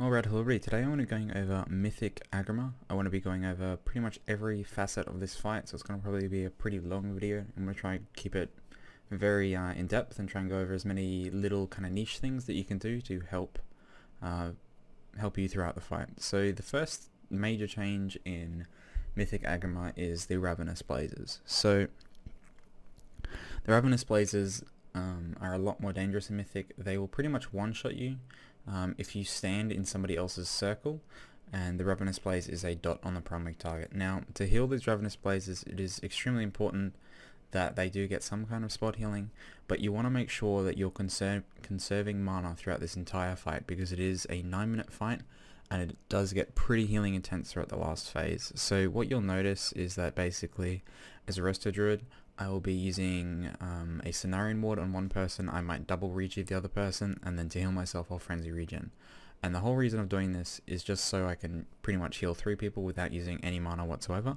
Alright, hello everybody. Today I want to be going over Mythic Aggramar. I want to be going over pretty much every facet of this fight, so it's going to probably be a pretty long video. I'm going to try and keep it very in depth and try and go over as many little kind of niche things that you can do to help you throughout the fight. So the first major change in Mythic Aggramar is the Ravenous Blazers. So the Ravenous Blazers are a lot more dangerous in Mythic. They will pretty much one-shot you if you stand in somebody else's circle, and the Ravenous Blaze is a dot on the primary target. Now, to heal these Ravenous Blazes, it is extremely important that they do get some kind of spot healing, but you want to make sure that you're conserving mana throughout this entire fight, because it is a 9-minute fight and it does get pretty healing intense throughout the last phase. So what you'll notice is that basically, as a Resto Druid, I will be using a Cenarian Ward on one person. I might double regen the other person, and then to heal myself I'll Frenzy Regen. And the whole reason of doing this is just so I can pretty much heal 3 people without using any mana whatsoever.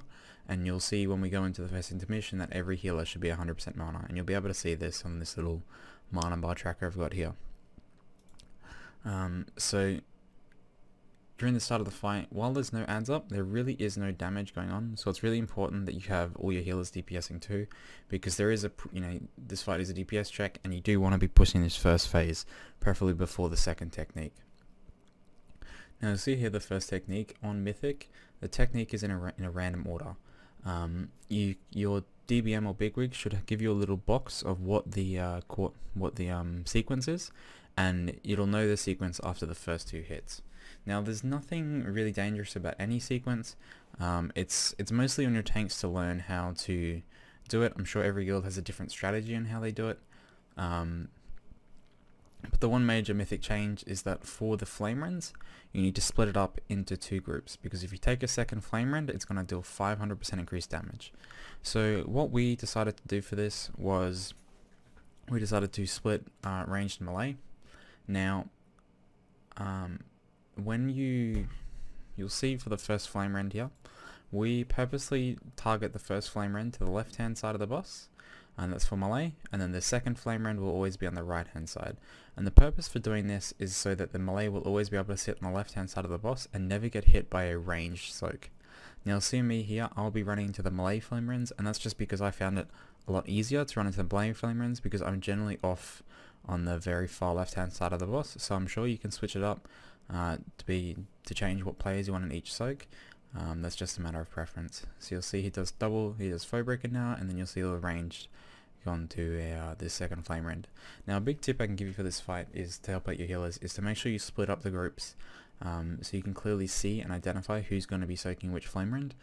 And you'll see when we go into the first intermission that every healer should be 100% mana, and you'll be able to see this on this little mana bar tracker I've got here. So during the start of the fight, while there's no adds up, there really is no damage going on, so it's really important that you have all your healers DPSing too, because there is this fight is a DPS check, and you do want to be pushing this first phase, preferably before the second technique. Now, see here the first technique on Mythic. The technique is in a random order. Your DBM or bigwig should give you a little box of what the sequence is, and it'll know the sequence after the first 2 hits. Now, there's nothing really dangerous about any sequence. It's mostly on your tanks to learn how to do it. I'm sure every guild has a different strategy on how they do it. But the one major Mythic change is that for the Flame Rends, you need to split it up into 2 groups, because if you take a second Flame Rend, it's going to deal 500% increased damage. So what we decided to do for this was we decided to split ranged melee. Now, when you'll see for the first Flame Rend here, we purposely target the first Flame Rend to the left hand side of the boss, and that's for melee, and then the second Flame Rend will always be on the right hand side. And the purpose for doing this is so that the melee will always be able to sit on the left hand side of the boss and never get hit by a ranged soak. Now, see me here, I'll be running into the melee Flame Rends, and that's just because I found it a lot easier to run into the melee Flame Rends, because I'm generally off on the very far left hand side of the boss. So I'm sure you can switch it up to change what players you want in each soak. That's just a matter of preference. So you'll see he does Foe Breaker now, and then you'll see the ranged gone to this second Flame Rend. Now, a big tip I can give you for this fight is to help out your healers is to make sure you split up the groups, so you can clearly see and identify who's going to be soaking which Flame Rend.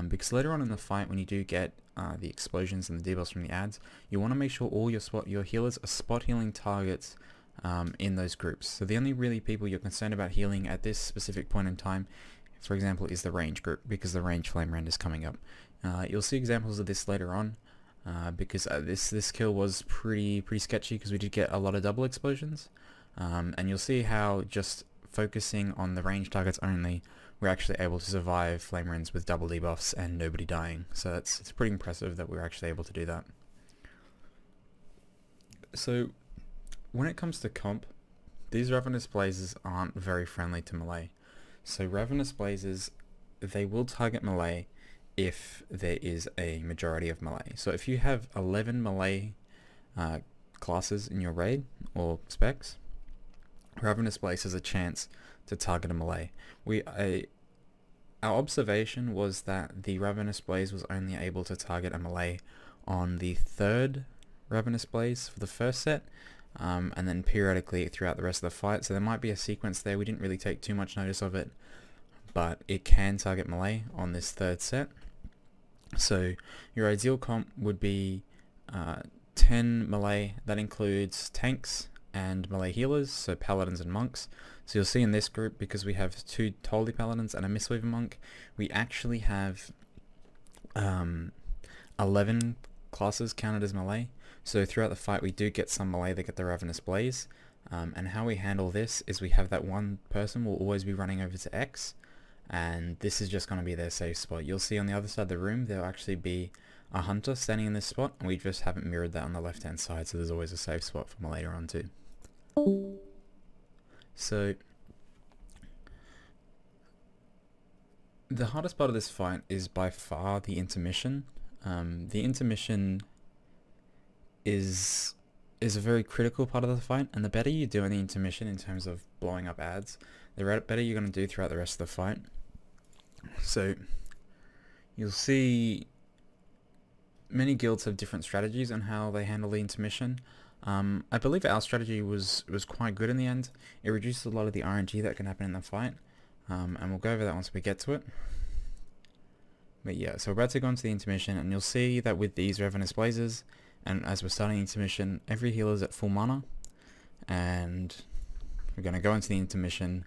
Because later on in the fight, when you do get the explosions and the debuffs from the adds, you want to make sure all your healers are spot healing targets in those groups. So the only really people you're concerned about healing at this specific point in time, for example, is the range group, because the range Flame Rend is coming up. You'll see examples of this later on, because this kill was pretty sketchy, because we did get a lot of double explosions, and you'll see how just focusing on the range targets only, we're actually able to survive Flame Rends with double debuffs and nobody dying. So it's pretty impressive that we're actually able to do that. So when it comes to comp, these Ravenous Blazes aren't very friendly to melee. So Ravenous Blazes, they will target melee if there is a majority of melee. So if you have 11 melee classes in your raid or specs, Ravenous Blaze has a chance to target a melee. Our observation was that the Ravenous Blaze was only able to target a melee on the 3rd Ravenous Blaze for the first set, and then periodically throughout the rest of the fight. So there might be a sequence there. We didn't really take too much notice of it, but it can target melee on this 3rd set. So your ideal comp would be 10 melee. That includes tanks and melee healers, so paladins and monks. So you'll see in this group, because we have 2 Holy Paladins and a Mistweaver monk, we actually have 11 classes counted as melee. So throughout the fight we do get some melee that get the Ravenous Blaze, and how we handle this is we have that one person will always be running over to X, and this is just going to be their safe spot. You'll see on the other side of the room there'll actually be a hunter standing in this spot, and we just haven't mirrored that on the left hand side, so there's always a safe spot for them later on too. So The hardest part of this fight is by far the intermission. The intermission is a very critical part of the fight, and the better you do in the intermission in terms of blowing up adds, the better you're going to do throughout the rest of the fight. So you'll see many guilds have different strategies on how they handle the intermission. I believe our strategy was quite good in the end. It reduced a lot of the RNG that can happen in the fight, and we'll go over that once we get to it. But yeah, so we're about to go into the intermission, and you'll see that with these Ravenous Blazes, and as we're starting intermission, every healer's at full mana, and we're going to go into the intermission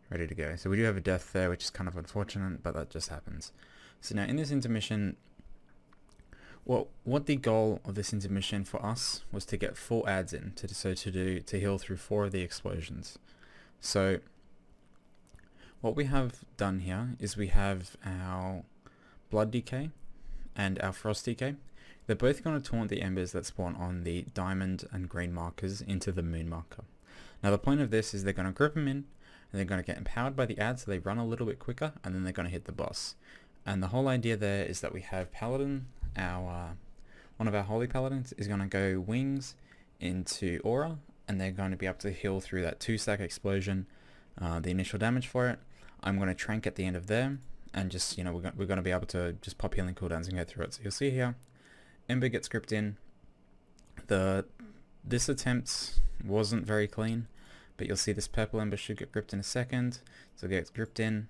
ready to go. So we do have a death there, which is kind of unfortunate, but that just happens. So now in this intermission, what the goal of this intermission for us was to get 4 adds in, to heal through 4 of the explosions. So what we have done here is we have our Blood Decay and our Frost Decay. They're both going to taunt the embers that spawn on the diamond and green markers into the moon marker. Now the point of this is they're going to grip them in, and they're going to get empowered by the ads, so they run a little bit quicker, and then they're going to hit the boss. And the whole idea there is that we have Paladin, one of our Holy Paladins is going to go Wings into Aura, and they're going to be able to heal through that 2-stack explosion, the initial damage for it. I'm going to Trank at the end of there, and just, you know, we're going to be able to just pop healing cooldowns and go through it. So you'll see here, Ember gets gripped in. This attempt wasn't very clean, but you'll see this purple Ember should get gripped in a second. So it gets gripped in.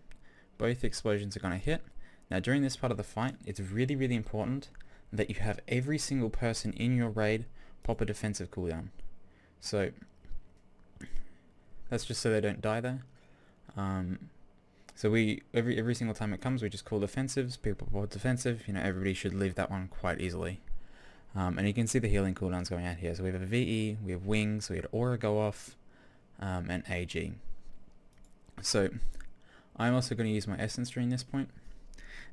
Both explosions are going to hit. Now during this part of the fight, it's really, really important that you have every single person in your raid pop a defensive cooldown. So that's just so they don't die there. So every single time it comes, we just call defensives. People pop defensive. You know, everybody should leave that one quite easily. And you can see the healing cooldowns going out here. So we have a VE, we have Wings, we had Aura go off, and AG. So I'm also going to use my Essence during this point.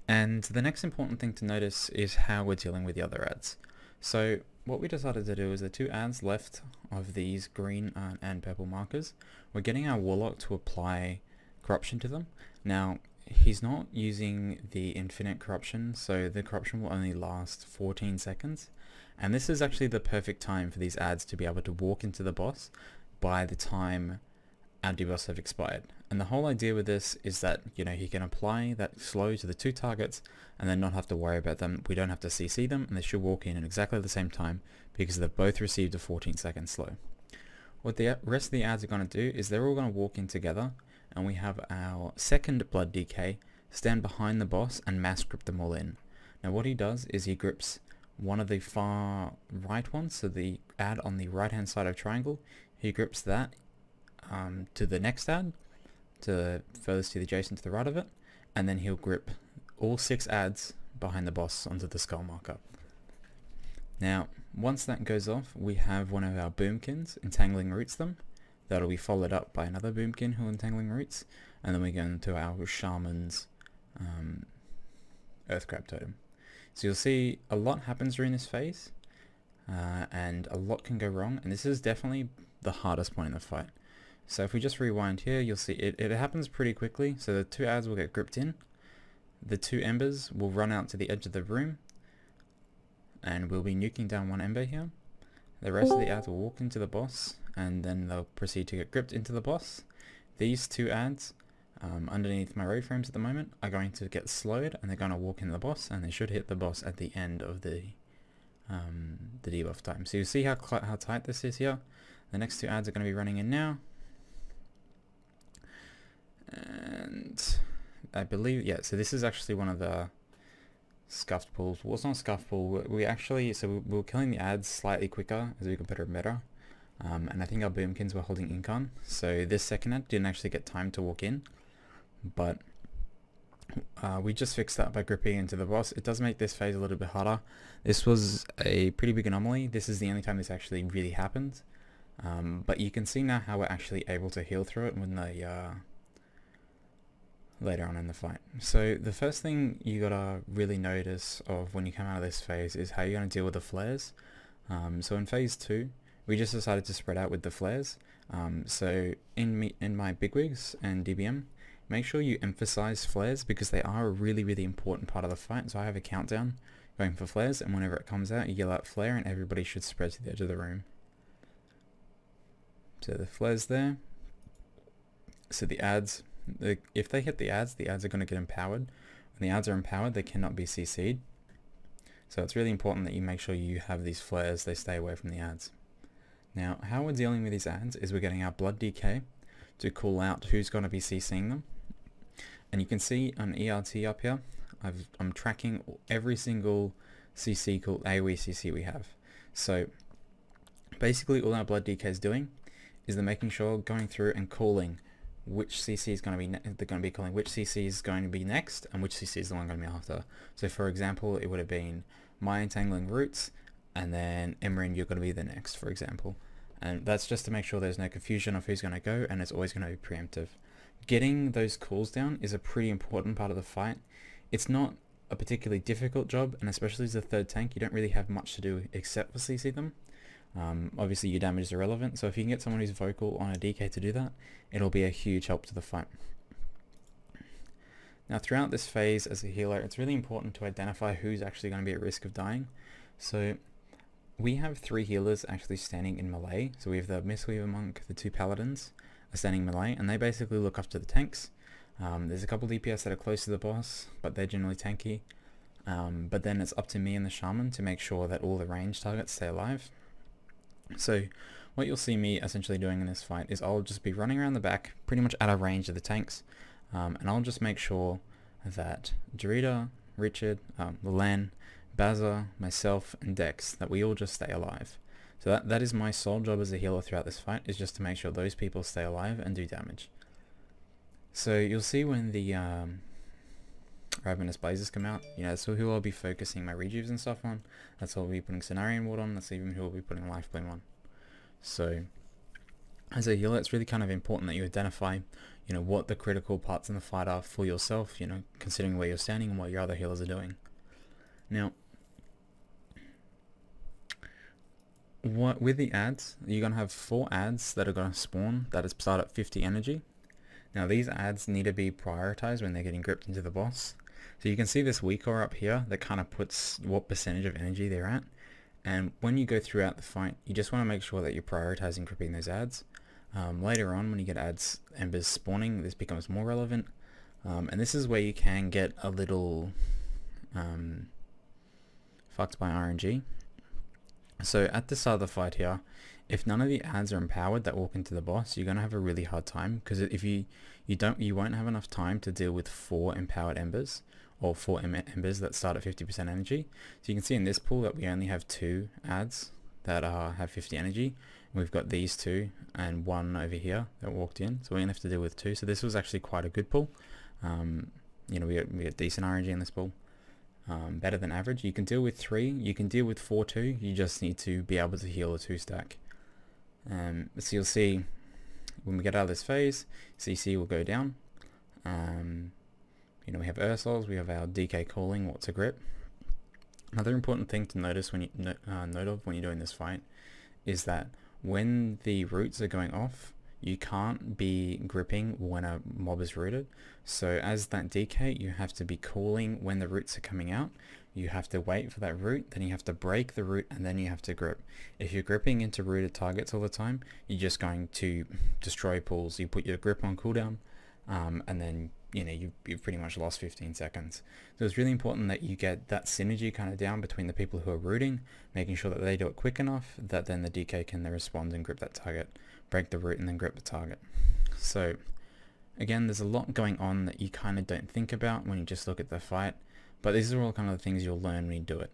And the next important thing to notice is how we're dealing with the other ads. So what we decided to do is the 2 ads left of these green and purple markers, we're getting our Warlock to apply corruption to them. Now he's not using the infinite corruption, so the corruption will only last 14 seconds. And this is actually the perfect time for these ads to be able to walk into the boss by the time our debuffs have expired. And the whole idea with this is that, you know, he can apply that slow to the 2 targets and then not have to worry about them. We don't have to CC them, and they should walk in at exactly the same time because they've both received a 14-second slow. What the rest of the ads are going to do is they're all going to walk in together, and we have our second Blood Decay stand behind the boss and mass grip them all in. Now what he does is he grips one of the far right ones, so the ad on the right hand side of triangle, he grips that to the next ad, to furthest to the adjacent to the right of it, and then he'll grip all 6 ads behind the boss onto the skull marker. Now once that goes off, we have one of our Boomkins entangling roots them. That'll be followed up by another Boomkin who entangling roots, and then we go into our Shaman's Earthcrab Totem. So you'll see a lot happens during this phase, and a lot can go wrong, and this is definitely the hardest point in the fight. So if we just rewind here, you'll see it happens pretty quickly. So the 2 ads will get gripped in, the 2 embers will run out to the edge of the room, and we'll be nuking down 1 ember here. The rest of the ads will walk into the boss, and then they'll proceed to get gripped into the boss. These 2 ads underneath my raid frames at the moment are going to get slowed, and they're going to walk into the boss, and they should hit the boss at the end of the debuff time. So you see how tight this is here. The next 2 ads are going to be running in now, and I believe, yeah, so this is actually one of the scuffed pulls. Well, it's not scuffed pull. We were killing the ads slightly quicker as we got better and better. And I think our Boomkins were holding Incon, so this second ad didn't actually get time to walk in, but we just fixed that by gripping into the boss. It does make this phase a little bit harder. This was a pretty big anomaly. This is the only time this actually really happened, but you can see now how we're actually able to heal through it when they later on in the fight. So the first thing you gotta really notice of when you come out of this phase is how you're gonna deal with the flares. So in phase 2, we just decided to spread out with the flares. So in my bigwigs and DBM, make sure you emphasize flares because they are a really important part of the fight. So I have a countdown going for flares, and whenever it comes out, you yell out flare and everybody should spread to the edge of the room. So the flares there. So the ads, if they hit the ads are going to get empowered. When the ads are empowered, they cannot be CC'd. So it's really important that you make sure you have these flares, they stay away from the ads. Now, how we're dealing with these ads is we're getting our blood DK to call out who's going to be CCing them. And you can see on ERT up here, I'm tracking every single CC called AoE CC we have. So basically all our blood DK is doing is they're making sure going through and calling which CC is going to be, they're going to be calling which CC is going to be next and which CC is the one going to be after. So for example, it would have been my entangling roots and then Emerin, you're going to be the next, for example. And that's just to make sure there's no confusion of who's going to go, and it's always going to be preemptive. Getting those calls down is a pretty important part of the fight. It's not a particularly difficult job, and especially as a third tank, you don't really have much to do except for CC them. Obviously your damage is irrelevant, so if you can get someone who's vocal on a DK to do that, it'll be a huge help to the fight. Now throughout this phase as a healer, it's really important to identify who's actually going to be at risk of dying. So we have 3 healers actually standing in melee. So we have the Mistweaver Monk, the 2 Paladins are standing melee, and they basically look after the tanks. There's a couple DPS that are close to the boss, but they're generally tanky. But then it's up to me and the Shaman to make sure that all the range targets stay alive. So what you'll see me essentially doing in this fight is I'll just be running around the back pretty much out of range of the tanks, and I'll just make sure that Jarita, Richard, Len, Bazza, myself and Dex, that we all just stay alive. So that is my sole job as a healer throughout this fight, is just to make sure those people stay alive and do damage. So you'll see when the Ravenous Blazes come out, that's who I'll be focusing my rejuves and stuff on. That's who I'll be putting Cenarian Ward on. That's even who I'll be putting Life Bloom on. So as a healer, it's really kind of important that you identify, what the critical parts in the fight are for yourself, considering where you're standing and what your other healers are doing. Now, with the ads, you're going to have 4 ads that are going to spawn that start at 50 energy. Now these ads need to be prioritized when they're getting gripped into the boss. So you can see this weaker up here that kind of puts what percentage of energy they're at. And when you go throughout the fight, you just want to make sure that you're prioritizing gripping those ads. Later on, when you get ads embers spawning, this becomes more relevant. And this is where you can get a little fucked by RNG. So at the start of the fight here, if none of the ads are empowered that walk into the boss, you're going to have a really hard time, because if you won't have enough time to deal with 4 empowered embers, or 4 embers that start at 50% energy. So you can see in this pool that we only have 2 ads that have 50 energy. And we've got these 2 and 1 over here that walked in, so we're going to have to deal with 2. So this was actually quite a good pool. We get decent RNG in this pool. Better than average. You can deal with 3, you can deal with 4 too, you just need to be able to heal a 2 stack. So you'll see when we get out of this phase, CC will go down. We have Ursols, we have our DK calling, what's a grip. Another important thing to notice when you note of when you're doing this fight is that when the roots are going off, you can't be gripping when a mob is rooted. So as that DK, you have to be calling when the roots are coming out. You have to wait for that root, then you have to break the root, and then you have to grip. If you're gripping into rooted targets all the time, you're just going to destroy pools. You put your grip on cooldown, and then you've pretty much lost 15 seconds. So it's really important that you get that synergy kind of down between the people who are rooting, making sure that they do it quick enough that then the DK can then respond and grip that target, break the root, and then grip the target. So again, there's a lot going on that you kind of don't think about when you just look at the fight, but these are all kind of the things you'll learn when you do it.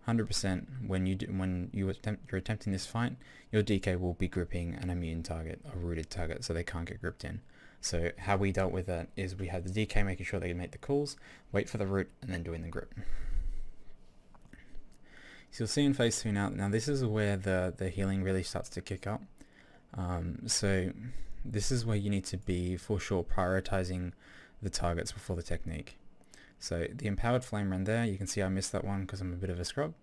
100% when you're attempting this fight, your DK will be gripping an immune target, a rooted target, so they can't get gripped in. So how we dealt with that is we had the DK making sure they make the calls, wait for the root, and then doing the grip. So you'll see in phase 2 now this is where the healing really starts to kick up. So this is where you need to be for sure prioritizing the targets before the technique. So the empowered flame run there, you can see I missed that one because I'm a bit of a scrub,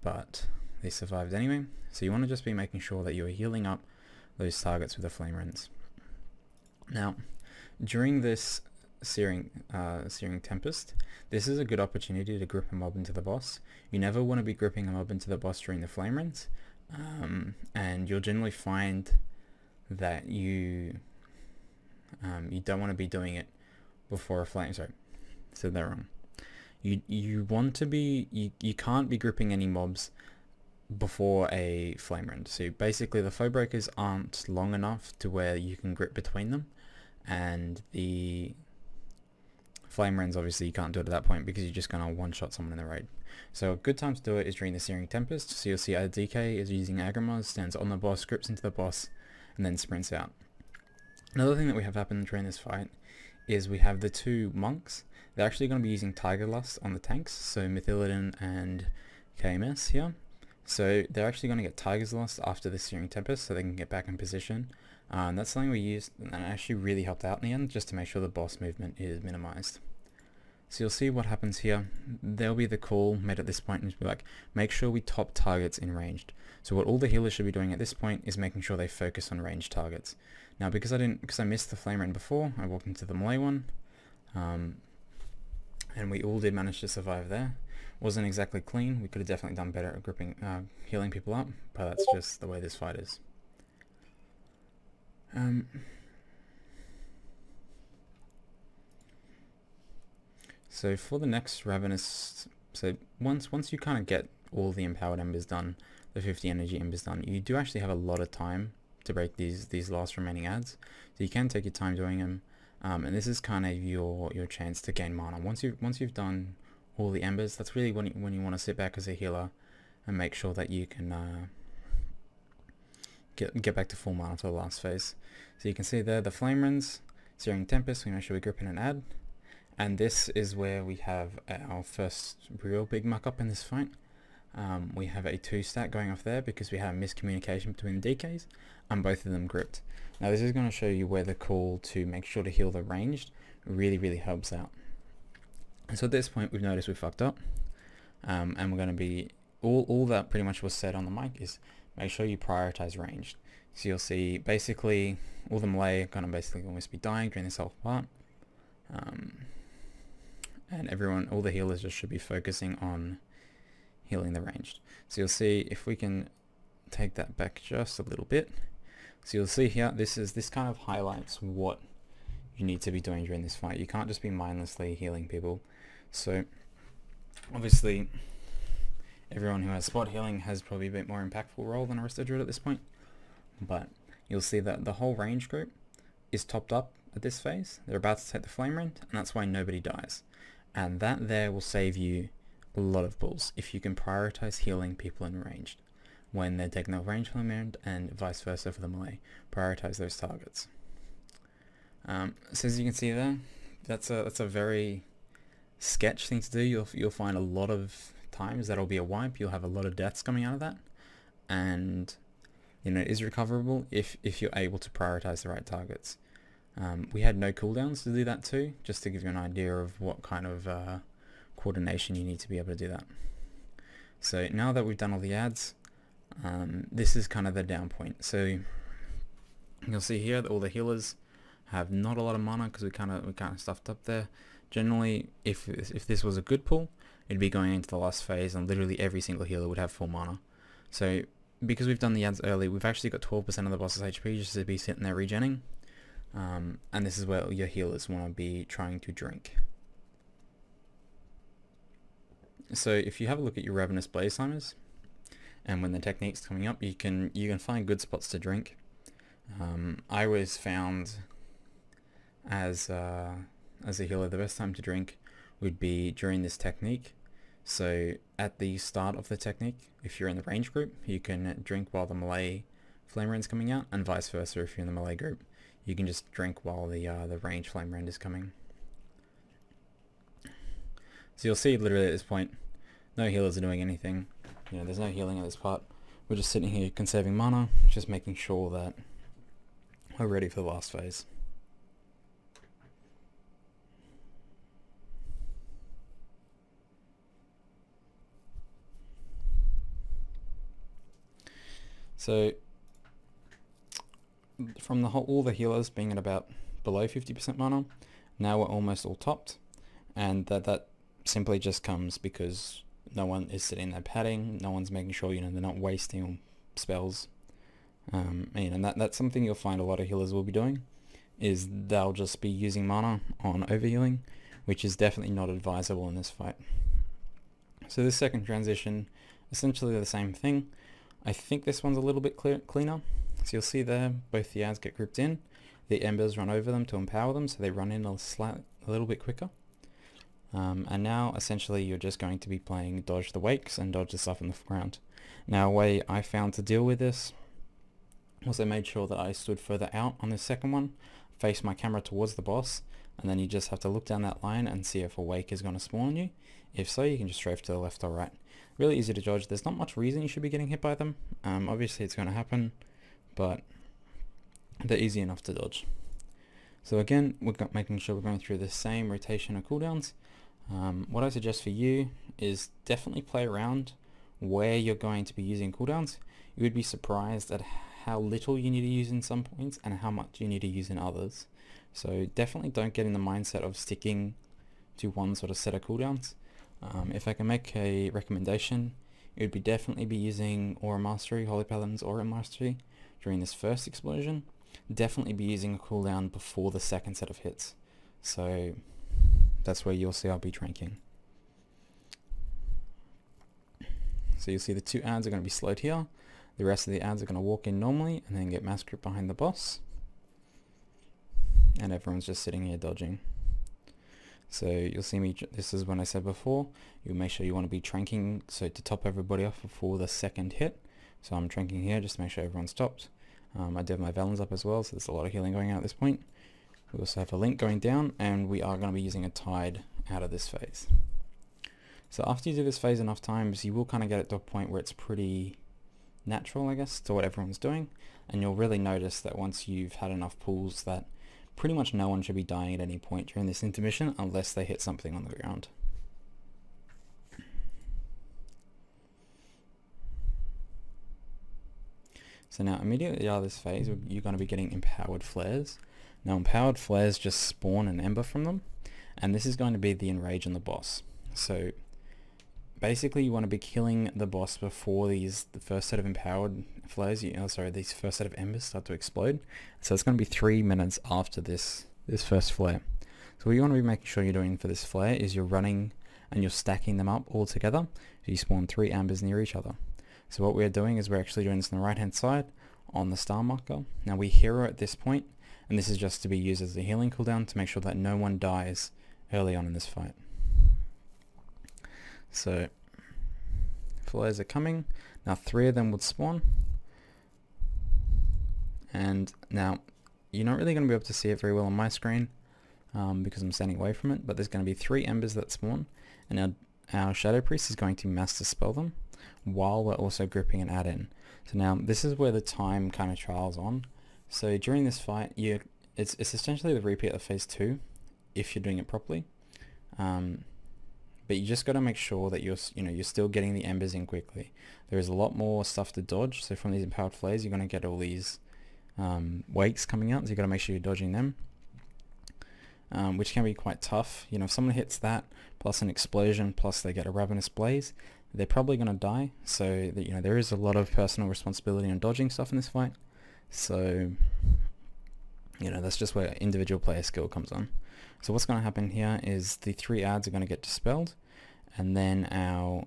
but they survived anyway. So you want to just be making sure that you're healing up those targets with the flame runs. Now, during this Searing Tempest, this is a good opportunity to grip a mob into the boss. You never want to be gripping a mob into the boss during the flame rends, and you'll generally find that you don't want to be doing it before a flame. Sorry, said that wrong. You want to be you can't be gripping any mobs before a flame rend. So basically the foe breakers aren't long enough to where you can grip between them, and the flame rends obviously you can't do it at that point because you're just gonna one-shot someone in the raid. So a good time to do it is during the Searing Tempest. So you'll see our DK is using Aggramar, stands on the boss, grips into the boss, and then sprints out. Another thing that we have happen during this fight is we have the two monks. They're actually going to be using Tiger Lust on the tanks, so Mythic and KMS here. So they're actually going to get Tiger's Lust after the Searing Tempest so they can get back in position. And that's something we used and actually really helped out in the end, just to make sure the boss movement is minimized. So you'll see what happens here. There'll be the call made at this point and be like, make sure we top targets in ranged. So what all the healers should be doing at this point is making sure they focus on ranged targets. Now because I missed the flame rend before, I walked into the melee one, and we all did manage to survive there. Wasn't exactly clean. We could have definitely done better at gripping, healing people up, but that's just the way this fight is. So for the next Ravenous, so once you kind of get all the empowered embers done, the 50 energy embers done, you do actually have a lot of time to break these last remaining adds. So you can take your time doing them, and this is kind of your chance to gain mana. Once you've done all the embers, that's really when you want to sit back as a healer and make sure that you can get back to full mana for the last phase. So you can see there the flame rends, Searing Tempest, we make sure we grip in and add. And this is where we have our first real big muck up in this fight. We have a 2-stack going off there because we had a miscommunication between the DKs and both of them gripped. Now this is going to show you where the call to make sure to heal the ranged really helps out. And so at this point we've noticed we fucked up, and we're going to be, all that pretty much was said on the mic is make sure you prioritize ranged. So you'll see basically all the melee are going to basically almost be dying during this whole part. And all the healers just should be focusing on healing the ranged. So you'll see if we can take that back just a little bit. So you'll see here, this kind of highlights what you need to be doing during this fight. You can't just be mindlessly healing people. So obviously everyone who has spot healing has probably a bit more impactful role than Arista Druid at this point. But you'll see that the whole range group is topped up at this phase. They're about to take the flame rend, and that's why nobody dies. And that there will save you a lot of bulls if you can prioritize healing people in ranged when they're taking the range flame rend, and vice versa for the melee. Prioritize those targets. So as you can see there, that's a very sketch thing to do. You'll find a lot of times that'll be a wipe. You'll have a lot of deaths coming out of that, and it is recoverable if you're able to prioritize the right targets. We had no cooldowns to do that too, just to give you an idea of what kind of coordination you need to be able to do that. So now that we've done all the adds, this is kind of the down point. So you'll see here that all the healers have not a lot of mana because we kind of stuffed up there. Generally, if this was a good pull, it'd be going into the last phase, and literally every single healer would have full mana. So because we've done the adds early, we've actually got 12% of the boss's HP just to be sitting there regenning. And this is where your healers want to be trying to drink. So if you have a look at your Ravenous Blaze Timers, and when the technique's coming up, you can find good spots to drink. I always found as a healer the best time to drink would be during this technique. So at the start of the technique, if you're in the range group, you can drink while the melee flame rend's coming out, and vice versa if you're in the melee group. You can just drink while the range flame rend is coming. So you'll see literally at this point, no healers are doing anything. There's no healing at this part. We're just sitting here conserving mana, just making sure that we're ready for the last phase. So from all the healers being at about below 50% mana. Now we're almost all topped, and that simply just comes because no one is sitting there padding, no one's making sure, they're not wasting spells. And that's something you'll find a lot of healers will be doing, is they'll just be using mana on overhealing, which is definitely not advisable in this fight. So this second transition, essentially the same thing. I think this one's a little bit cleaner. So you'll see there, both the ads get grouped in, the embers run over them to empower them, so they run in a little bit quicker. And now essentially you're just going to be playing dodge the wakes and dodge the stuff in the ground. Now a way I found to deal with this was I made sure that I stood further out on this second one, face my camera towards the boss, and then you just have to look down that line and see if a wake is going to spawn on you. If so, you can just strafe to the left or right. Really easy to dodge. There's not much reason you should be getting hit by them. Obviously it's going to happen, but they're easy enough to dodge. So again, we're making sure we're going through the same rotation of cooldowns. What I suggest for you is definitely play around where you're going to be using cooldowns. You would be surprised at how little you need to use in some points and how much you need to use in others. So definitely don't get in the mindset of sticking to one sort of set of cooldowns. If I can make a recommendation, it would be definitely be using Aura Mastery, Holy Paladin's Aura Mastery during this first explosion. Definitely be using a cooldown before the second set of hits. So that's where you'll see I'll be tranking. So you'll see the two ads are going to be slowed here. The rest of the ads are going to walk in normally and then get mass group behind the boss. And everyone's just sitting here dodging. So you'll see me, this is when I said before, you make sure you want to be tranking, so to top everybody off before the second hit. So I'm tranking here just to make sure everyone's stopped. I do have my Valens up as well, so there's a lot of healing going on at this point. We also have a link going down, and we are going to be using a tide out of this phase. So after you do this phase enough times, you will kind of get it to a point where it's pretty natural, I guess, to what everyone's doing, and you'll really notice that once you've had enough pulls that pretty much no one should be dying at any point during this intermission unless they hit something on the ground. So now immediately out of this phase, you're going to be getting empowered flares. Now empowered flares just spawn an ember from them, and this is going to be the enrage on the boss. So basically you want to be killing the boss before the first set of empowered flares, these first set of embers start to explode. So it's going to be 3 minutes after this first flare. So what you want to be making sure you're doing for this flare is you're running and you're stacking them up all together. So you spawn 3 ambers near each other. So what we're doing is we're actually doing this on the right hand side on the star marker. Now we hero at this point, and this is just to be used as a healing cooldown to make sure that no one dies early on in this fight. So flares are coming. Now 3 of them would spawn, and now you're not really going to be able to see it very well on my screen because I'm standing away from it, but there's going to be 3 embers that spawn, and our Shadow Priest is going to mass dispel them while we're also gripping an add in. So now this is where the time kind of trials on. So during this fight, it's essentially the repeat of phase 2 if you're doing it properly. But you just got to make sure that you're still getting the embers in quickly. There is a lot more stuff to dodge. So from these empowered flares, you're going to get all these wakes coming out. So you got to make sure you're dodging them, which can be quite tough. If someone hits that plus an explosion plus they get a Ravenous blaze, they're probably going to die. So that, there is a lot of personal responsibility on dodging stuff in this fight. So that's just where individual player skill comes on. So what's going to happen here is the 3 ads are going to get dispelled, and then our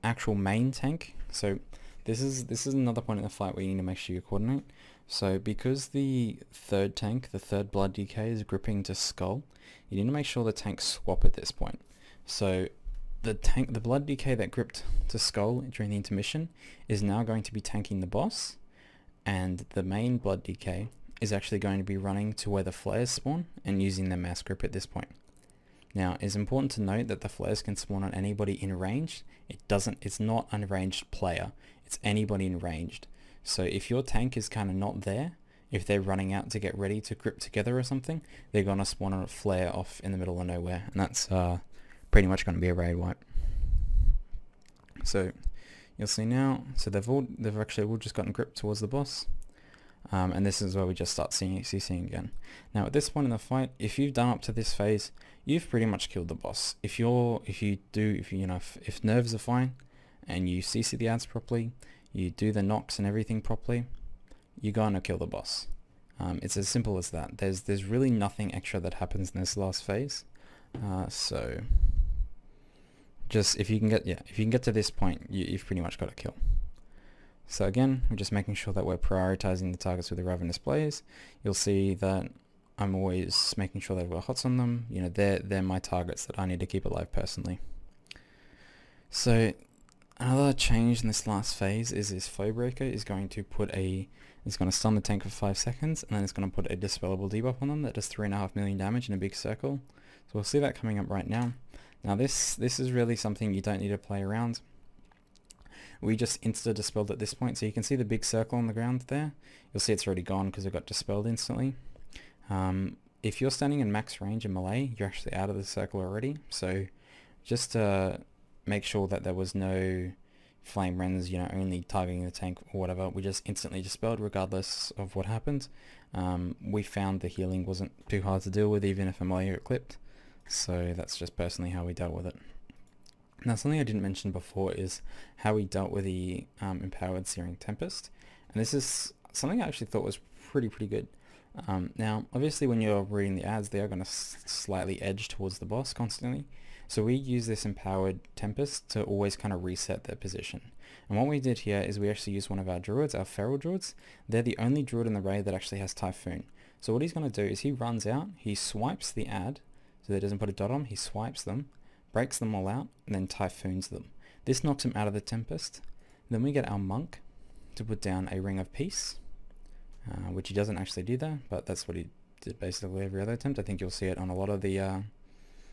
actual main tank. So this is another point in the fight where you need to make sure you coordinate. So because the third tank, the third blood DK, is gripping to skull, you need to make sure the tanks swap at this point. So the blood DK that gripped to skull during the intermission is now going to be tanking the boss, and the main blood DK is actually going to be running to where the flares spawn and using their mass grip at this point. Now, it's important to note that the flares can spawn on anybody in range. It's not an ranged player, it's anybody in ranged. So if your tank is kind of not there, if they're running out to get ready to grip together or something, they're going to spawn on a flare off in the middle of nowhere, and that's pretty much going to be a raid wipe. So you'll see now, so they've actually all just gotten grip towards the boss. and this is where we just start seeing CCing again. Now at this point in the fight, if you've done up to this phase, you've pretty much killed the boss. If nerves are fine, and you CC the ads properly, you do the knocks and everything properly, you're gonna kill the boss. It's as simple as that. There's really nothing extra that happens in this last phase. So just if you can get to this point, you've pretty much got a kill. So again, we're just making sure that we're prioritizing the targets with the Ravenous Blaze. You'll see that I'm always making sure that I've got hots on them. You know, they're my targets that I need to keep alive personally. So another change in this last phase is this Foe Breaker is going to stun the tank for 5 seconds, and then it's going to put a dispellable debuff on them that does 3.5 million damage in a big circle. So we'll see that coming up right now. Now this is really something you don't need to play around. We just insta-dispelled at this point, so you can see the big circle on the ground there. You'll see it's already gone because it got dispelled instantly. If you're standing in max range in melee, you're actually out of the circle already. So just to make sure that there was no flame rends, you know, only targeting the tank or whatever, we just instantly dispelled regardless of what happened. We found the healing wasn't too hard to deal with even if a melee got clipped. So that's just personally how we dealt with it. Now something I didn't mention before is how we dealt with the empowered Searing Tempest, and this is something I actually thought was pretty good. Now obviously when you're reading the ads, they are going to slightly edge towards the boss constantly, so we use this empowered Tempest to always kind of reset their position. And what we did here is we actually used one of our druids, our feral druids. They're the only druid in the raid that actually has Typhoon. So what he's going to do is he runs out, he swipes the ad, so that he doesn't put a dot on them, he swipes them, breaks them all out, and then Typhoons them. This knocks him out of the Tempest. Then we get our monk to put down a Ring of Peace, which he doesn't actually do there, but that's what he did basically every other attempt. I think you'll see it on a lot of the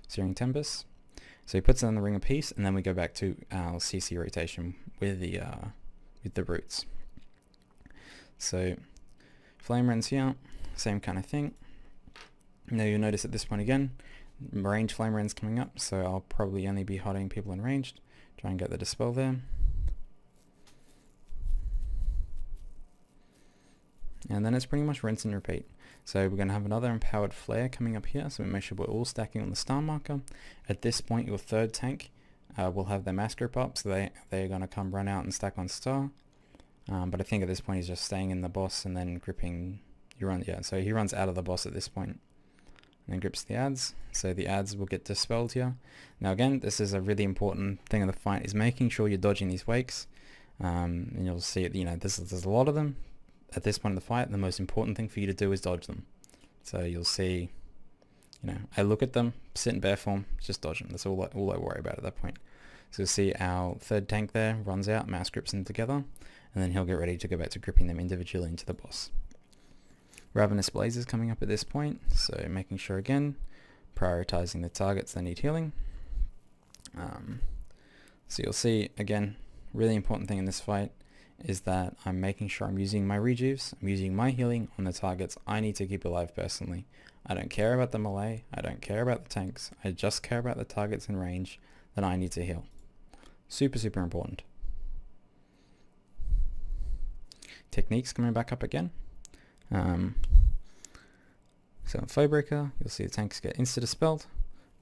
Searing Tempests. So he puts down the Ring of Peace, and then we go back to our CC rotation with the roots. So Flame Rends here, same kind of thing. Now you'll notice at this point again, range Flame Rends coming up, so I'll probably only be hotting people in ranged. Try and get the dispel there. And then it's pretty much rinse and repeat. So we're going to have another empowered flare coming up here, so we make sure we're all stacking on the star marker. At this point your third tank will have their mass grip up, so they're going to come run out and stack on star. But I think at this point he's just staying in the boss and then gripping. So he runs out of the boss at this point and then grips the ads, so the ads will get dispelled here. Now again, this is a really important thing of the fight, is making sure you're dodging these wakes, and you'll see it, you know, there's a lot of them at this point in the fight. The most important thing for you to do is dodge them. So you'll see, you know, I look at them, sit in bear form, just dodge them. That's all I worry about at that point. So you'll see our third tank there runs out, mass grips them together, and then he'll get ready to go back to gripping them individually into the boss. Ravenous Blaze is coming up at this point, so making sure again, prioritizing the targets that need healing. So you'll see again, really important thing in this fight is that I'm making sure I'm using my rejuves, I'm using my healing on the targets I need to keep alive personally. I don't care about the melee, I don't care about the tanks, I just care about the targets in range that I need to heal. Super important. Techniques coming back up again. So in Foe Breaker, you'll see the tanks get insta-dispelled.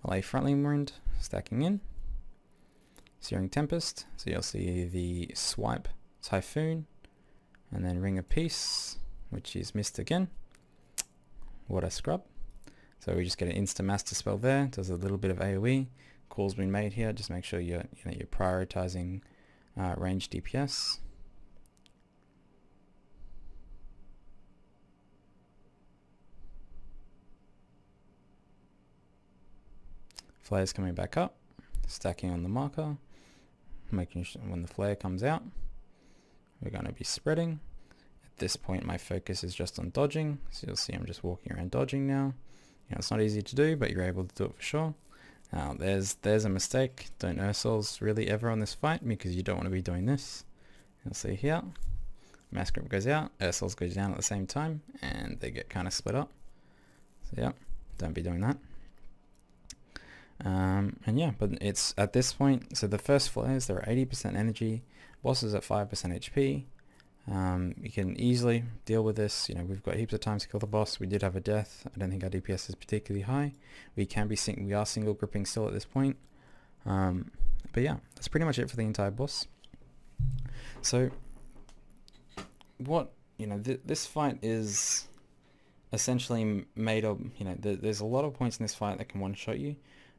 Melee frontline wound, stacking in. Searing Tempest, so you'll see the swipe Typhoon, and then Ring of Peace, which is missed again. What a scrub. So we just get an insta mass dispel there, does a little bit of AoE. Call's been made here, just make sure you're prioritizing range DPS. Flare's coming back up, stacking on the marker, making sure when the flare comes out, we're going to be spreading. At this point my focus is just on dodging, so you'll see I'm just walking around dodging now. You know, it's not easy to do, but you're able to do it for sure. Now there's a mistake, don't earth souls really ever on this fight, because you don't want to be doing this. You'll see here, mass grip goes out, earth souls goes down at the same time, and they get kind of split up. So yeah, don't be doing that. And yeah, but it's at this point, so the first flares, they're at 80% energy, bosses at 5% HP, You can easily deal with this. You know, we've got heaps of time to kill the boss. We did have a death. I don't think our DPS is particularly high. We are single gripping still at this point. But yeah, that's pretty much it for the entire boss. So what, you know, this fight is essentially made of, you know, there's a lot of points in this fight that can one-shot you,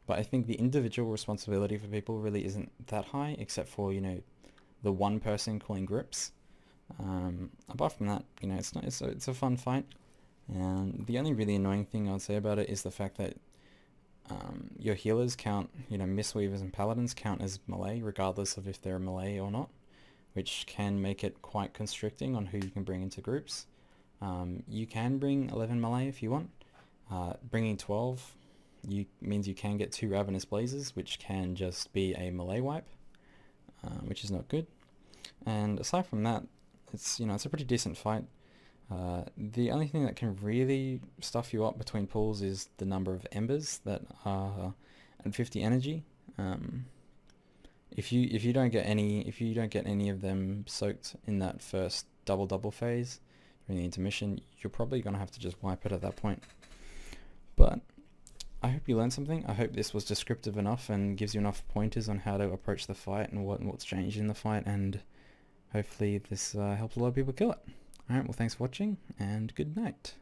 but I think the individual responsibility for people really isn't that high, except for, you know, the one person calling grips. Apart from that, you know, it's a fun fight, and the only really annoying thing I'd say about it is the fact that your healers count, you know, Mistweavers and Paladins count as melee regardless of if they're melee or not, which can make it quite constricting on who you can bring into groups. You can bring 11 melee if you want. Bringing 12 means you can get 2 Ravenous Blazes, which can just be a melee wipe, which is not good. And aside from that, it's, you know, it's a pretty decent fight. The only thing that can really stuff you up between pulls is the number of embers that are at 50 energy. If you don't get any of them soaked in that first double phase during the intermission, you're probably gonna have to just wipe it at that point. But I hope you learned something. I hope this was descriptive enough and gives you enough pointers on how to approach the fight and what's changed in the fight, and hopefully this helps a lot of people kill it. Alright, well, thanks for watching, and good night.